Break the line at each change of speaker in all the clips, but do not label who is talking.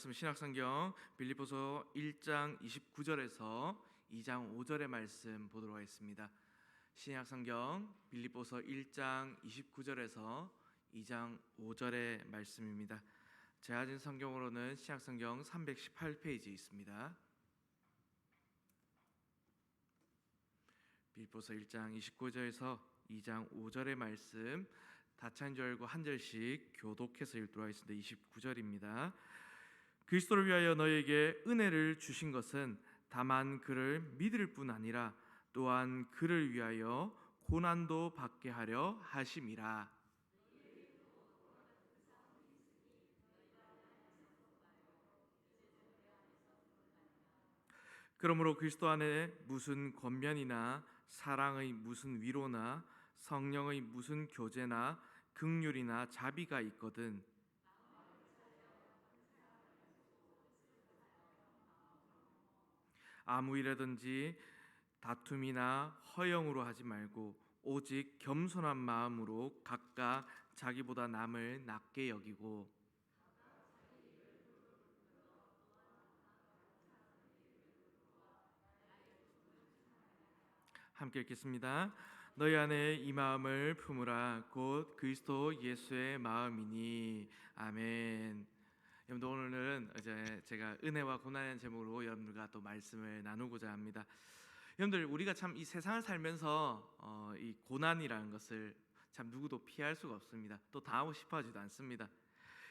말씀 신약성경 빌립보서 1장 29절에서 2장 5절의 말씀 보도록 하겠습니다. 신약성경 빌립보서 1장 29절에서 2장 5절의 말씀입니다. 제가 가진 성경으로는 신약성경 318페이지 있습니다. 빌립보서 1장 29절에서 2장 5절의 말씀 다치 한 절과 한 절씩 교독해서 읽도록 하겠습니다. 29절입니다. 그리스도를 위하여 너에게 은혜를 주신 것은 다만 그를 믿을 뿐 아니라 또한 그를 위하여 고난도 받게 하려 하심이라. 그러므로 그리스도 안에 무슨 권면이나 사랑의 무슨 위로나 성령의 무슨 교제나 긍휼이나 자비가 있거든 아무 일이든지 다툼이나 허영으로 하지 말고 오직 겸손한 마음으로 각각 자기보다 남을 낮게 여기고 함께 읽겠습니다. 너희 안에 이 마음을 품으라 곧 그리스도 예수의 마음이니. 아멘. 여러분들, 오늘은 이제 제가 은혜와 고난이라는 제목으로 여러분들과 또 말씀을 나누고자 합니다. 여러분들, 우리가 참 이 세상을 살면서 이 고난이라는 것을 참 누구도 피할 수가 없습니다. 또 당하고 싶어하지도 않습니다.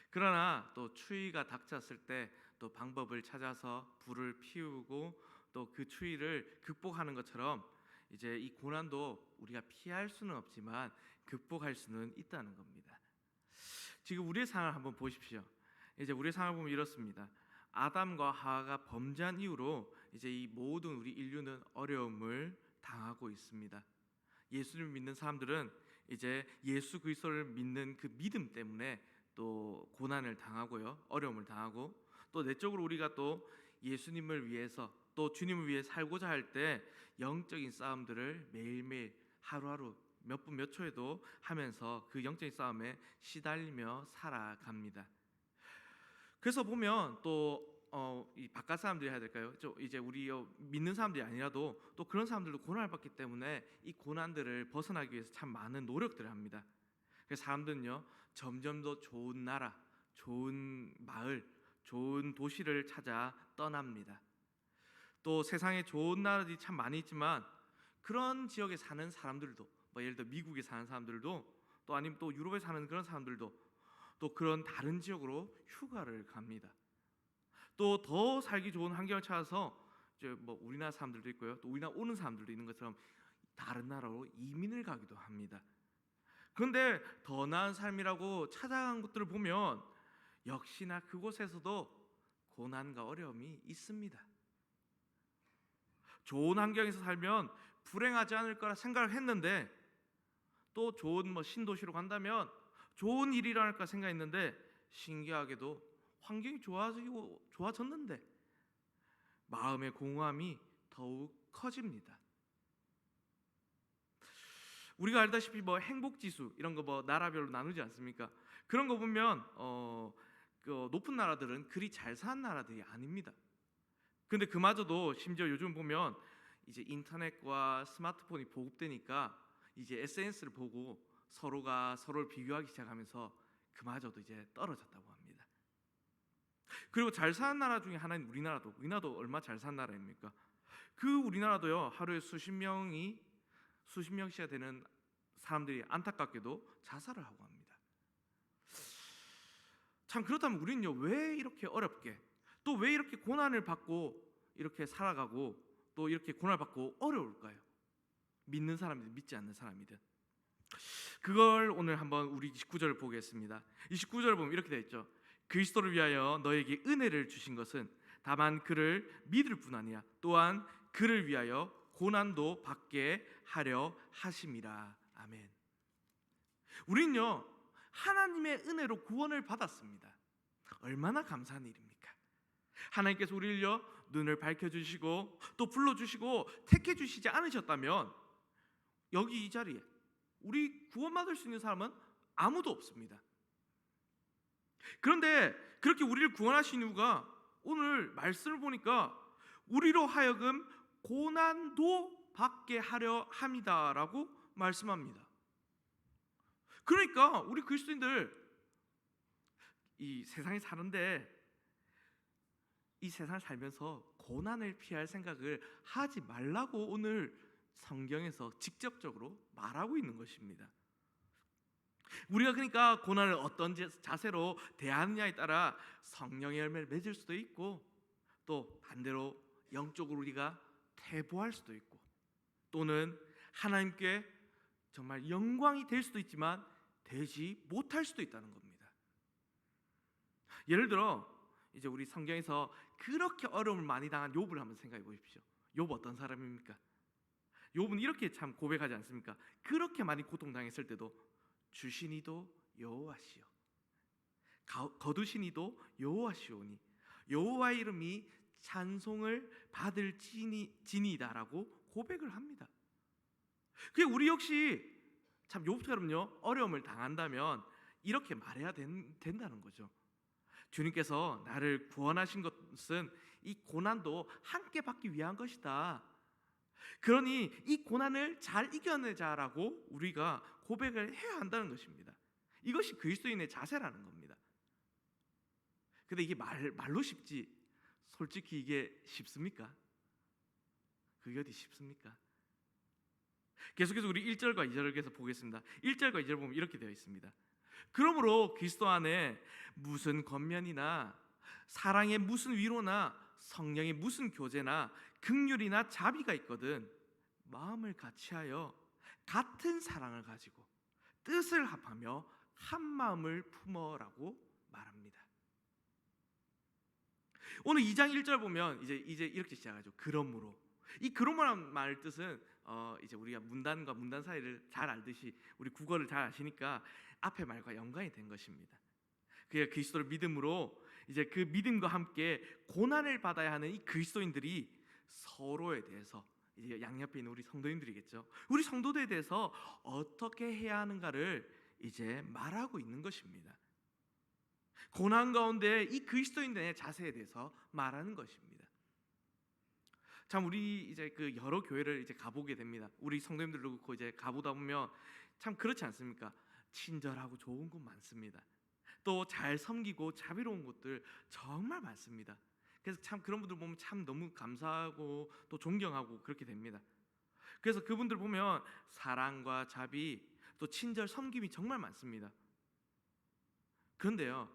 그러나 또 추위가 닥쳤을 때 또 방법을 찾아서 불을 피우고 또 그 추위를 극복하는 것처럼 이제 이 고난도 우리가 피할 수는 없지만 극복할 수는 있다는 겁니다. 지금 우리의 상황을 한번 보십시오. 이제 우리의 상황을 보면 이렇습니다. 아담과 하와가 범죄한 이후로 이제 이 모든 우리 인류는 어려움을 당하고 있습니다. 예수를 믿는 사람들은 이제 예수 그리스도를 믿는 그 믿음 때문에 또 고난을 당하고요, 어려움을 당하고 또 내적으로 우리가 또 예수님을 위해서 또 주님을 위해 살고자 할 때 영적인 싸움들을 매일매일 하루하루 몇 분 몇 초에도 하면서 그 영적인 싸움에 시달리며 살아갑니다. 그래서 보면 또 이 바깥 사람들이 해야 될까요? 이제 우리 믿는 사람들이 아니라도 또 그런 사람들도 고난을 받기 때문에 이 고난들을 벗어나기 위해서 참 많은 노력들을 합니다. 그래서 사람들은요 점점 더 좋은 나라, 좋은 마을, 좋은 도시를 찾아 떠납니다. 또 세상에 좋은 나라들이 참 많이 있지만 그런 지역에 사는 사람들도 예를 들어 미국에 사는 사람들도 또 아니면 또 유럽에 사는 그런 사람들도 또 그런 다른 지역으로 휴가를 갑니다. 또 더 살기 좋은 환경을 찾아서 이제 우리나라 사람들도 있고요, 또 우리나라 오는 사람들도 있는 것처럼 다른 나라로 이민을 가기도 합니다. 그런데 더 나은 삶이라고 찾아간 것들을 보면 역시나 그곳에서도 고난과 어려움이 있습니다. 좋은 환경에서 살면 불행하지 않을 거라 생각을 했는데 또 좋은 신도시로 간다면 좋은 일이 일어날까 생각했는데 신기하게도 환경이 좋아졌는데 마음의 공허함이 더욱 커집니다. 우리가 알다시피 행복지수 이런 거 나라별로 나누지 않습니까? 그런 거 보면 그 높은 나라들은 그리 잘 사는 나라들이 아닙니다. 근데 그마저도 심지어 요즘 보면 이제 인터넷과 스마트폰이 보급되니까 이제 SNS를 보고 서로가 서로를 비교하기 시작하면서 그마저도 이제 떨어졌다고 합니다. 그리고 잘 사는 나라 중에 하나인 우리나라도 얼마 잘 사는 나라입니까? 그 우리나라도요 하루에 수십 명씩가 되는 사람들이 안타깝게도 자살을 하고 합니다. 참 그렇다면 우리는요 왜 이렇게 어렵게 또 왜 이렇게 고난을 받고 이렇게 살아가고 또 이렇게 고난을 받고 어려울까요? 믿는 사람이든 믿지 않는 사람이든. 그걸 오늘 한번 우리 29절을 보겠습니다. 29절을 보면 이렇게 되어 있죠. 그리스도를 위하여 너에게 은혜를 주신 것은 다만 그를 믿을 뿐 아니라 또한 그를 위하여 고난도 받게 하려 하심이라. 아멘. 우리는요 하나님의 은혜로 구원을 받았습니다. 얼마나 감사한 일입니까? 하나님께서 우리를요 눈을 밝혀주시고 또 불러주시고 택해주시지 않으셨다면 여기 이 자리에 우리 구원받을 수 있는 사람은 아무도 없습니다. 그런데 그렇게 우리를 구원하신 이유가 오늘 말씀을 보니까 우리로 하여금 고난도 받게 하려 함이다라고 말씀합니다. 그러니까 우리 그리스도인들 이 세상에 사는데 이 세상을 살면서 고난을 피할 생각을 하지 말라고 오늘 성경에서 직접적으로 말하고 있는 것입니다. 우리가 그러니까 고난을 어떤 자세로 대하느냐에 따라 성령의 열매를 맺을 수도 있고, 또 반대로 영적으로 우리가 퇴보할 수도 있고, 또는 하나님께 정말 영광이 될 수도 있지만 되지 못할 수도 있다는 겁니다. 예를 들어 이제 우리 성경에서 그렇게 어려움을 많이 당한 욥을 한번 생각해 보십시오. 욥 어떤 사람입니까? 욥은 이렇게 참 고백하지 않습니까? 그렇게 많이 고통당했을 때도 주시니도 여호와시요 거두시니도 여호와시오니 여호와의 이름이 찬송을 받을 진이다라고 고백을 합니다. 그게 우리 역시 참 욥처럼요 어려움을 당한다면 이렇게 말해야 된다는 거죠. 주님께서 나를 구원하신 것은 이 고난도 함께 받기 위한 것이다. 그러니 이 고난을 잘 이겨내자라고 우리가 고백을 해야 한다는 것입니다. 이것이 그리스도인의 자세라는 겁니다. 근데 이게 말로 쉽지 솔직히 이게 쉽습니까? 그게 어디 쉽습니까? 계속해서 우리 1절과 2절을 계속 보겠습니다. 1절과 2절 보면 이렇게 되어 있습니다. 그러므로 그리스도 안에 무슨 권면이나 사랑의 무슨 위로나 성령의 무슨 교제나 긍휼이나 자비가 있거든 마음을 같이하여 같은 사랑을 가지고 뜻을 합하며 한 마음을 품어라고 말합니다. 오늘 2장 1절 보면 이제 이렇게 시작하죠. 그러므로. 이 그러므라는 말 뜻은 이제 우리가 문단과 문단 사이를 잘 알듯이 우리 국어를 잘 아시니까 앞에 말과 연관이 된 것입니다. 그게 그리스도를 믿음으로 이제 그 믿음과 함께 고난을 받아야 하는 이 그리스도인들이 서로에 대해서 이제 양옆에 있는 우리 성도님들이겠죠. 우리 성도들에 대해서 어떻게 해야 하는가를 이제 말하고 있는 것입니다. 고난 가운데 이 그리스도인들의 자세에 대해서 말하는 것입니다. 참 우리 이제 그 여러 교회를 이제 가보게 됩니다. 우리 성도님들도 그렇고 이제 가보다 보면 참 그렇지 않습니까? 친절하고 좋은 곳 많습니다. 또 잘 섬기고 자비로운 곳들 정말 많습니다. 그래서 참 그런 분들 보면 참 너무 감사하고 또 존경하고 그렇게 됩니다. 그래서 그분들 보면 사랑과 자비 또 친절 섬김이 정말 많습니다. 그런데요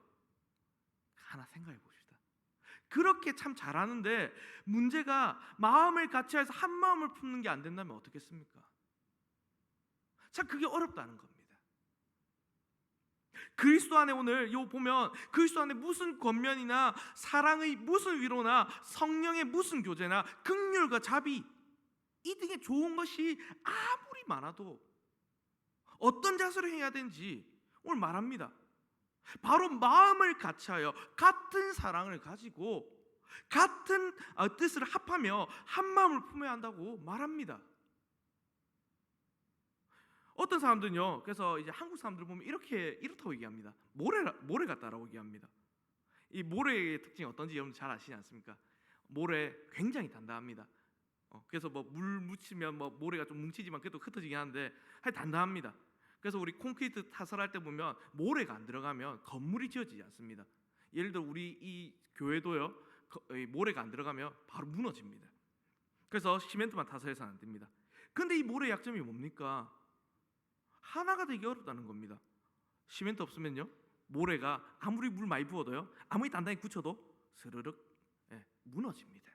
하나 생각해 봅시다. 그렇게 참 잘하는데 문제가 마음을 같이해서 한 마음을 품는 게 안 된다면 어떻겠습니까? 참 그게 어렵다는 겁니다. 그리스도 안에 오늘 요 보면 그리스도 안에 무슨 권면이나 사랑의 무슨 위로나 성령의 무슨 교제나 긍휼과 자비 이 등의 좋은 것이 아무리 많아도 어떤 자세로 해야 되는지 오늘 말합니다. 바로 마음을 같이하여 같은 사랑을 가지고 같은 뜻을 합하며 한 마음을 품어야 한다고 말합니다. 어떤 사람들은요, 그래서 이제 한국 사람들 보면 이렇다고 얘기합니다. 모래 같다라고 얘기합니다. 이 모래의 특징이 어떤지 여러분 잘 아시지 않습니까? 모래 굉장히 단단합니다. 그래서 뭐 물 묻히면 뭐 모래가 좀 뭉치지만 그래도 흩어지긴 하는데 단단합니다. 그래서 우리 콘크리트 타설할 때 보면 모래가 안 들어가면 건물이 지어지지 않습니다. 예를 들어 우리 이 교회도요, 모래가 안 들어가면 바로 무너집니다. 그래서 시멘트만 타설해서는 안 됩니다. 그런데 이 모래의 약점이 뭡니까? 하나가 되기 어렵다는 겁니다. 시멘트 없으면요 모래가 아무리 물 많이 부어도요 아무리 단단히 굳혀도 스르륵 무너집니다.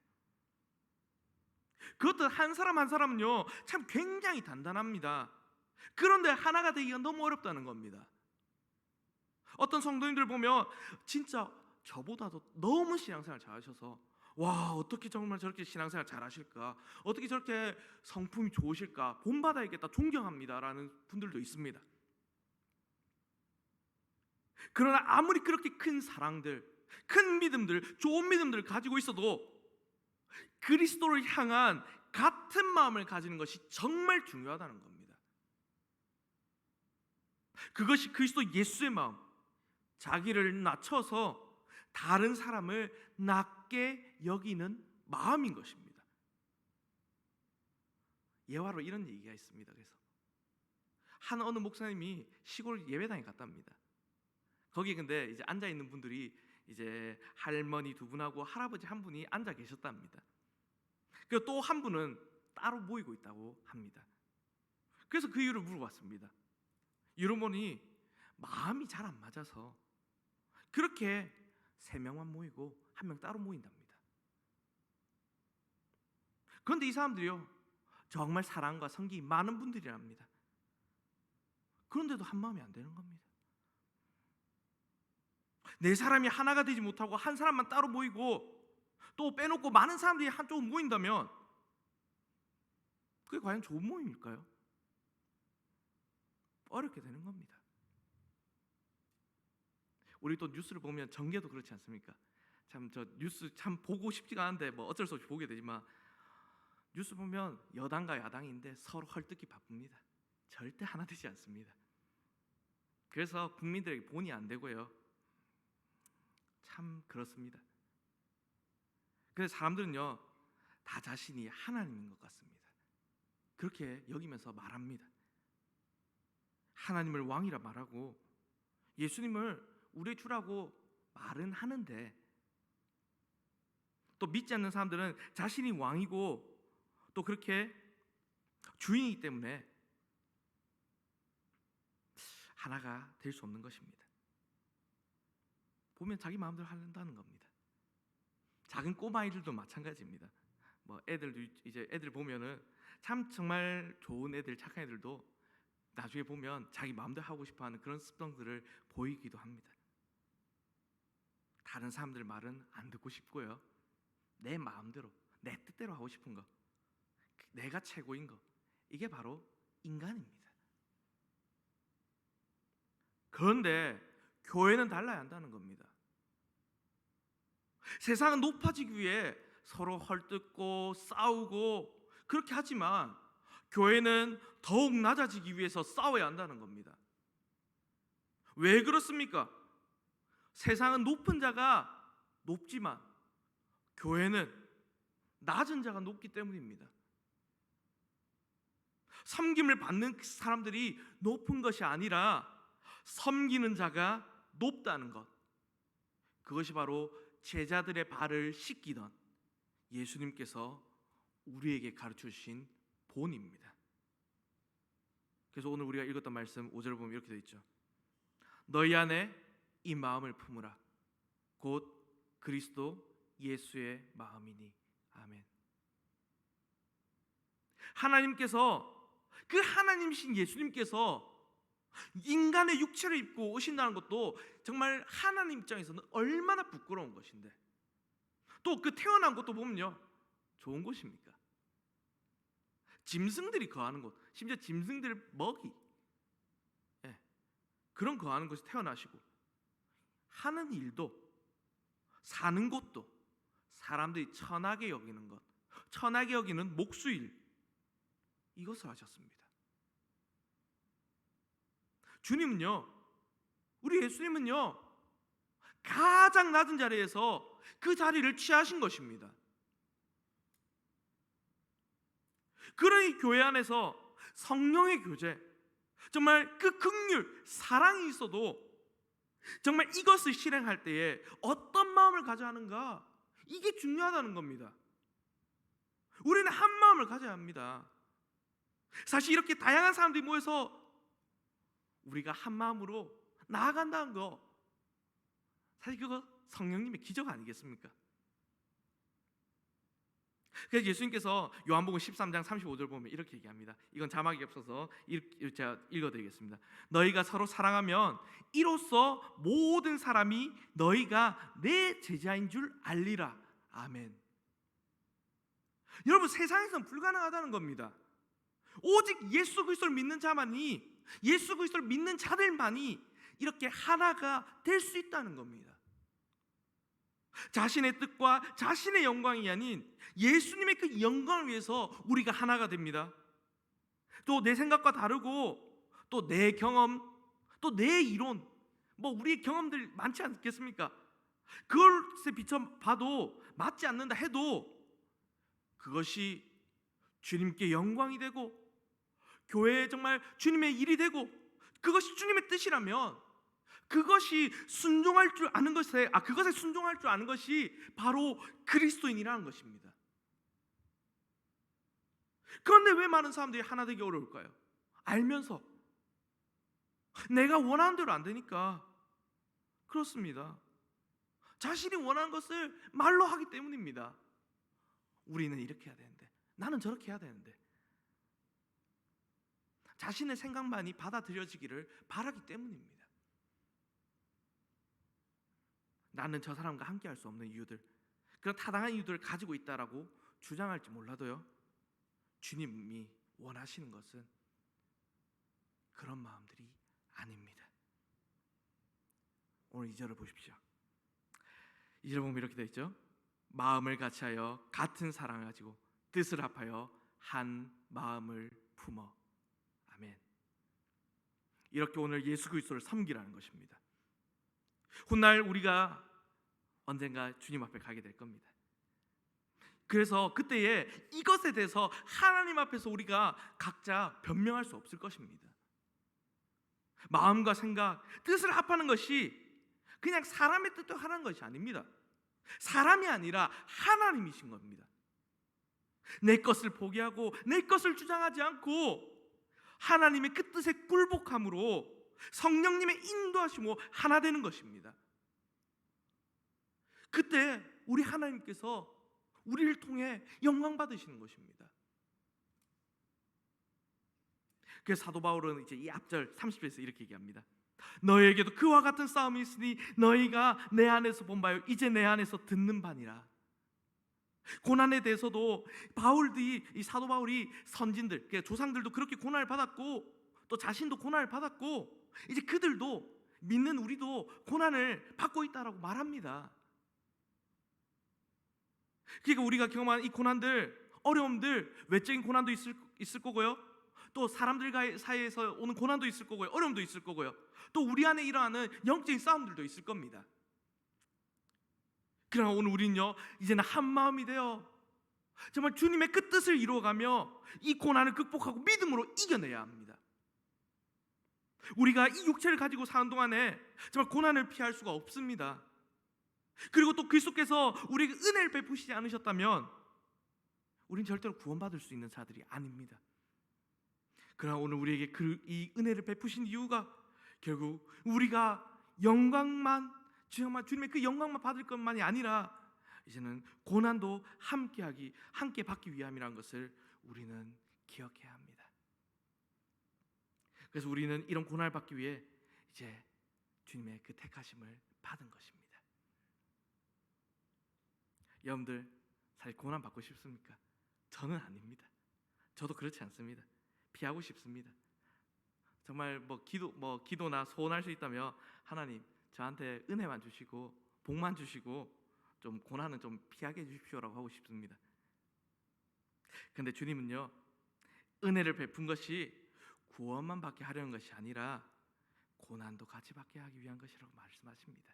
그것도 한 사람 한 사람은요 참 굉장히 단단합니다. 그런데 하나가 되기가 너무 어렵다는 겁니다. 어떤 성도님들 보면 진짜 저보다도 너무 신앙생활 잘하셔서 와 어떻게 정말 저렇게 신앙생활 잘하실까, 어떻게 저렇게 성품이 좋으실까, 본받아야겠다, 존경합니다라는 분들도 있습니다. 그러나 아무리 그렇게 큰 사랑들, 큰 믿음들, 좋은 믿음들을 가지고 있어도 그리스도를 향한 같은 마음을 가지는 것이 정말 중요하다는 겁니다. 그것이 그리스도 예수의 마음, 자기를 낮춰서 다른 사람을 낮게 여기는 마음인 것입니다. 예화로 이런 얘기가 있습니다. 그래서 한 어느 목사님이 시골 예배당에 갔답니다. 거기 근데 이제 앉아 있는 분들이 이제 할머니 두 분하고 할아버지 한 분이 앉아 계셨답니다. 그리고 또 한 분은 따로 모이고 있다고 합니다. 그래서 그 이유를 물어봤습니다. 이러고 보니 마음이 잘 안 맞아서 그렇게 세 명만 모이고 한 명 따로 모인답니다. 그런데 이 사람들이요, 정말 사랑과 성기 많은 분들이랍니다. 그런데도 한 마음이 안 되는 겁니다. 네 사람이 하나가 되지 못하고 한 사람만 따로 모이고 또 빼놓고 많은 사람들이 한쪽으로 모인다면 그게 과연 좋은 모임일까요? 어렵게 되는 겁니다. 우리 또 뉴스를 보면 정계도 그렇지 않습니까? 참 저 뉴스 참 보고 싶지가 않은데 뭐 어쩔 수 없이 보게 되지만 뉴스 보면 여당과 야당인데 서로 헐뜯기 바쁩니다. 절대 하나 되지 않습니다. 그래서 국민들에게 본의 안 되고요. 참 그렇습니다. 그래서 사람들은요, 다 자신이 하나님인 것 같습니다. 그렇게 여기면서 말합니다. 하나님을 왕이라 말하고 예수님을 우리의 주라고 말은 하는데 또 믿지 않는 사람들은 자신이 왕이고 또 그렇게 주인이기 때문에 하나가 될 수 없는 것입니다. 보면 자기 마음대로 하려는 겁니다. 작은 꼬마아이들도 마찬가지입니다. 뭐 애들도 이제 애들 보면은 참 정말 좋은 애들, 착한 애들도 나중에 보면 자기 마음대로 하고 싶어하는 그런 습성들을 보이기도 합니다. 다른 사람들 말은 안 듣고 싶고요. 내 마음대로, 내 뜻대로 하고 싶은 거, 내가 최고인 거, 이게 바로 인간입니다. 그런데 교회는 달라야 한다는 겁니다. 세상은 높아지기 위해 서로 헐뜯고 싸우고 그렇게 하지만 교회는 더욱 낮아지기 위해서 싸워야 한다는 겁니다. 왜 그렇습니까? 세상은 높은 자가 높지만 교회는 낮은 자가 높기 때문입니다. 섬김을 받는 사람들이 높은 것이 아니라 섬기는 자가 높다는 것, 그것이 바로 제자들의 발을 씻기던 예수님께서 우리에게 가르쳐 주신 본입니다. 그래서 오늘 우리가 읽었던 말씀 5절을 보면 이렇게 되어 있죠. 너희 안에 이 마음을 품으라. 곧 그리스도 예수의 마음이니. 아멘. 하나님께서, 그 하나님이신 예수님께서 인간의 육체를 입고 오신다는 것도 정말 하나님 입장에서는 얼마나 부끄러운 것인데, 또 그 태어난 것도 보면요, 좋은 곳입니까? 짐승들이 거하는 곳, 심지어 짐승들 먹이, 그런 거하는 곳에 태어나시고 하는 일도, 사는 곳도 사람들이 천하게 여기는 것, 천하게 여기는 목수일, 이것을 하셨습니다. 주님은요, 우리 예수님은요, 가장 낮은 자리에서 그 자리를 취하신 것입니다. 그러니 교회 안에서 성령의 교제, 정말 그 긍휼, 사랑이 있어도 정말 이것을 실행할 때에 어떤 마음을 가져야 하는가, 이게 중요하다는 겁니다. 우리는 한 마음을 가져야 합니다. 사실 이렇게 다양한 사람들이 모여서 우리가 한 마음으로 나아간다는 거, 사실 그거 성령님의 기적 아니겠습니까? 그래서 예수님께서 요한복음 13장 35절 보면 이렇게 얘기합니다. 이건 자막이 없어서 제가 읽어드리겠습니다. 너희가 서로 사랑하면 이로써 모든 사람이 너희가 내 제자인 줄 알리라. 아멘. 여러분, 세상에서는 불가능하다는 겁니다. 오직 예수 그리스도를 믿는 자만이, 예수 그리스도를 믿는 자들만이 이렇게 하나가 될 수 있다는 겁니다. 자신의 뜻과 자신의 영광이 아닌 예수님의 그 영광을 위해서 우리가 하나가 됩니다. 또 내 생각과 다르고 또 내 경험, 또 내 이론, 뭐 우리 경험들 많지 않겠습니까? 그것에 비춰 봐도 맞지 않는다 해도 그것이 주님께 영광이 되고 교회에 정말 주님의 일이 되고 그것이 주님의 뜻이라면 그것이 순종할 줄 아는 그것에 순종할 줄 아는 것이 바로 그리스도인이라는 것입니다. 그런데 왜 많은 사람들이 하나 되기 어려울까요? 알면서 내가 원하는 대로 안 되니까 그렇습니다. 자신이 원하는 것을 말로 하기 때문입니다. 우리는 이렇게 해야 되는데, 나는 저렇게 해야 되는데, 자신의 생각만이 받아들여지기를 바라기 때문입니다. 나는 저 사람과 함께 할 수 없는 이유들, 그런 타당한 이유들을 가지고 있다라고 주장할지 몰라도요, 주님이 원하시는 것은 그런 마음들이 아닙니다. 오늘 2절을 보십시오. 2절 보면 이렇게 되어 있죠. 마음을 같이하여 같은 사랑을 가지고 뜻을 합하여 한 마음을 품어. 아멘. 이렇게 오늘 예수 그리스도를 섬기라는 것입니다. 훗날 우리가 언젠가 주님 앞에 가게 될 겁니다. 그래서 그때에 이것에 대해서 하나님 앞에서 우리가 각자 변명할 수 없을 것입니다. 마음과 생각, 뜻을 합하는 것이 그냥 사람의 뜻대로 하는 것이 아닙니다. 사람이 아니라 하나님이신 겁니다. 내 것을 포기하고 내 것을 주장하지 않고 하나님의 그 뜻에 굴복함으로 성령님의 인도하심으로 하나 되는 것입니다. 그때 우리 하나님께서 우리를 통해 영광 받으시는 것입니다. 그래서 사도 바울은 이제 이 앞절 30절에서 이렇게 얘기합니다. 너희에게도 그와 같은 싸움이 있으니 너희가 내 안에서 본 바요 이제 내 안에서 듣는 바니라. 고난에 대해서도 이 사도 바울이 선진들, 조상들도 그렇게 고난을 받았고 또 자신도 고난을 받았고 이제 그들도 믿는 우리도 고난을 받고 있다라고 말합니다. 그러니까 우리가 경험한 이 고난들, 어려움들, 외적인 고난도 있을 거고요. 또 사람들 사이에서 오는 고난도 있을 거고요. 어려움도 있을 거고요. 또 우리 안에 일어나는 영적인 싸움들도 있을 겁니다. 그러나 오늘 우리는요, 이제는 한 마음이 되어 정말 주님의 그 뜻을 이루어가며 이 고난을 극복하고 믿음으로 이겨내야 합니다. 우리가 이 육체를 가지고 사는 동안에 정말 고난을 피할 수가 없습니다. 그리고 또 그리스도께서 우리에게 은혜를 베푸시지 않으셨다면 우린 절대로 구원받을 수 있는 자들이 아닙니다. 그러나 오늘 우리에게 이 은혜를 베푸신 이유가 결국 우리가 영광만, 정말 주님의 그 영광만 받을 것만이 아니라 이제는 고난도 함께 받기 위함이라는 것을 우리는 기억해야 합니다. 그래서 우리는 이런 고난을 받기 위해 이제 주님의 그 택하심을 받은 것입니다. 여러분들 사실 고난 받고 싶습니까? 저는 아닙니다. 저도 그렇지 않습니다. 피하고 싶습니다. 정말 기도나 소원할 수 있다면 하나님 저한테 은혜만 주시고 복만 주시고 좀 고난은 좀 피하게 해주십시오라고 하고 싶습니다. 그런데 주님은요, 은혜를 베푼 것이 구원만 받게 하려는 것이 아니라 고난도 같이 받게 하기 위한 것이라고 말씀하십니다.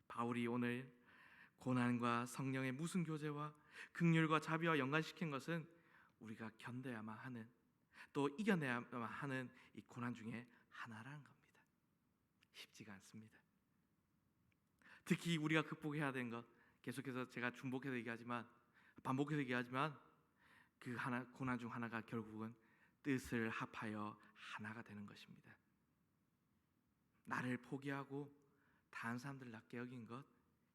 바울이 오늘 고난과 성령의 무슨 교제와 긍휼과 자비와 연관시킨 것은 우리가 견뎌야만 하는, 또 이겨내야만 하는 이 고난 중에 하나라는 겁니다. 쉽지가 않습니다. 특히 우리가 극복해야 되는 것, 계속해서 제가 반복해서 얘기하지만 그 고난 중 하나가 결국은 뜻을 합하여 하나가 되는 것입니다. 나를 포기하고 다른 사람들 낫게 여긴 것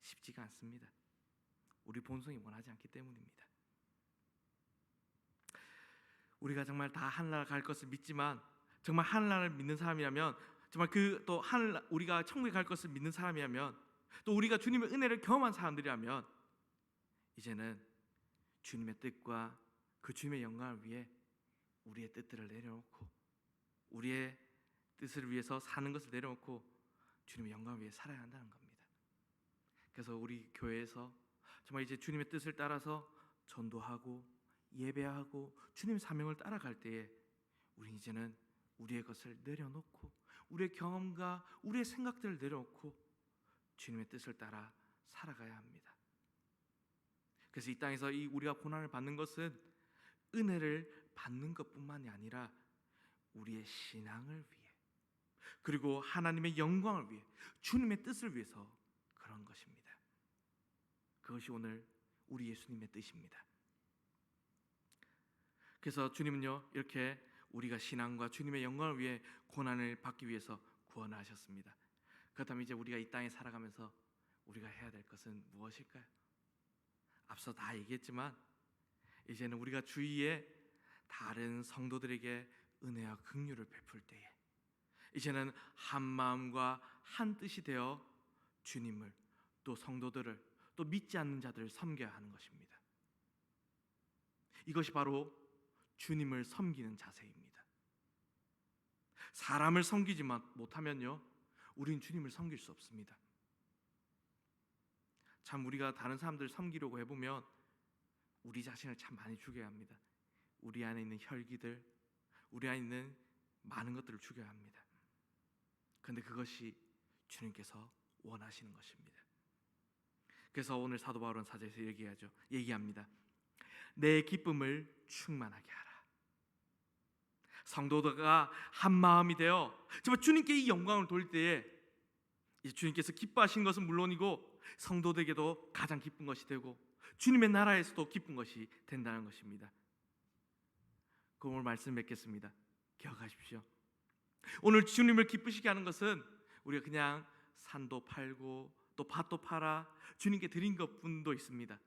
쉽지가 않습니다. 우리 본성이 원하지 않기 때문입니다. 우리가 정말 다 하늘나라 갈 것을 믿지만, 정말 하늘나라를 믿는 사람이라면, 정말 우리가 천국에 갈 것을 믿는 사람이라면, 또 우리가 주님의 은혜를 경험한 사람들이라면 이제는 주님의 뜻과 그 주님의 영광을 위해 우리의 뜻들을 내려놓고 우리의 뜻을 위해서 사는 것을 내려놓고 주님의 영광을 위해 살아야 한다는 겁니다. 그래서 우리 교회에서 정말 이제 주님의 뜻을 따라서 전도하고 예배하고 주님의 사명을 따라갈 때에 우리 이제는 우리의 것을 내려놓고 우리의 경험과 우리의 생각들을 내려놓고 주님의 뜻을 따라 살아가야 합니다. 그래서 이 땅에서 우리가 고난을 받는 것은 은혜를 받는 것뿐만이 아니라 우리의 신앙을 위해, 그리고 하나님의 영광을 위해, 주님의 뜻을 위해서 그런 것입니다. 그것이 오늘 우리 예수님의 뜻입니다. 그래서 주님은요, 이렇게 우리가 신앙과 주님의 영광을 위해 고난을 받기 위해서 구원하셨습니다. 그렇다면 이제 우리가 이 땅에 살아가면서 우리가 해야 될 것은 무엇일까요? 앞서 다 얘기했지만 이제는 우리가 주위에 다른 성도들에게 은혜와 긍휼을 베풀 때에 이제는 한 마음과 한 뜻이 되어 주님을, 또 성도들을, 또 믿지 않는 자들을 섬겨야 하는 것입니다. 이것이 바로 주님을 섬기는 자세입니다. 사람을 섬기지 못하면요, 우린 주님을 섬길 수 없습니다. 참 우리가 다른 사람들을 섬기려고 해보면 우리 자신을 참 많이 죽여야 합니다. 우리 안에 있는 혈기들, 우리 안에 있는 많은 것들을 죽여야 합니다. 그런데 그것이 주님께서 원하시는 것입니다. 그래서 오늘 사도 바울은 4절에서 얘기합니다. 내 기쁨을 충만하게 하라. 성도가 한 마음이 되어 정말 주님께 이 영광을 돌릴 때에 주님께서 기뻐하시는 것은 물론이고 성도들에게도 가장 기쁜 것이 되고 주님의 나라에서도 기쁜 것이 된다는 것입니다. 그 오늘 말씀 맺겠습니다. 기억하십시오. 오늘 주님을 기쁘시게 하는 것은 우리가 그냥 산도 팔고 또 밭도 팔아 주님께 드린 것뿐도 있습니다.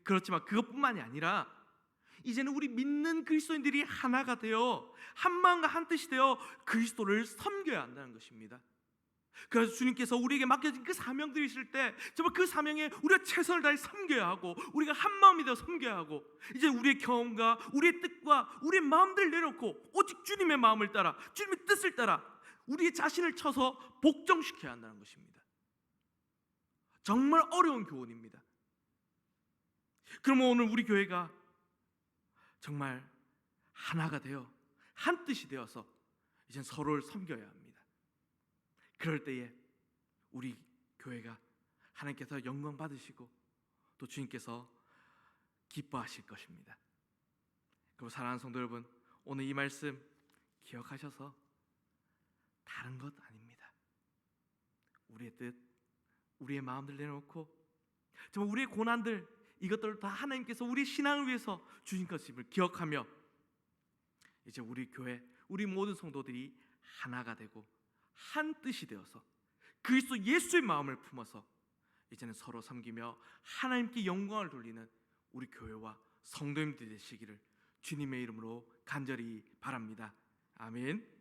그렇지만 그것뿐만이 아니라 이제는 우리 믿는 그리스도인들이 하나가 되어 한 마음과 한 뜻이 되어 그리스도를 섬겨야 한다는 것입니다. 그래서 주님께서 우리에게 맡겨진 그 사명들이 있을 때 정말 그 사명에 우리가 최선을 다해 섬겨야 하고 우리가 한 마음이 되어 섬겨야 하고 이제 우리의 경험과 우리의 뜻과 우리의 마음들을 내려놓고 오직 주님의 마음을 따라 주님의 뜻을 따라 우리의 자신을 쳐서 복종시켜야 한다는 것입니다. 정말 어려운 교훈입니다. 그러면 오늘 우리 교회가 정말 하나가 되어 한 뜻이 되어서 이제 서로를 섬겨야 합니다. 그럴 때에 우리 교회가 하나님께서 영광 받으시고 또 주님께서 기뻐하실 것입니다. 그리고 사랑하는 성도 여러분, 오늘 이 말씀 기억하셔서 다른 것 아닙니다. 우리의 뜻, 우리의 마음들 내려놓고 정말 우리의 고난들, 이것들을 다 하나님께서 우리 신앙을 위해서 주신 것임을 기억하며 이제 우리 교회, 우리 모든 성도들이 하나가 되고 한 뜻이 되어서 그리스도 예수의 마음을 품어서 이제는 서로 섬기며 하나님께 영광을 돌리는 우리 교회와 성도님들이 되시기를 주님의 이름으로 간절히 바랍니다. 아멘.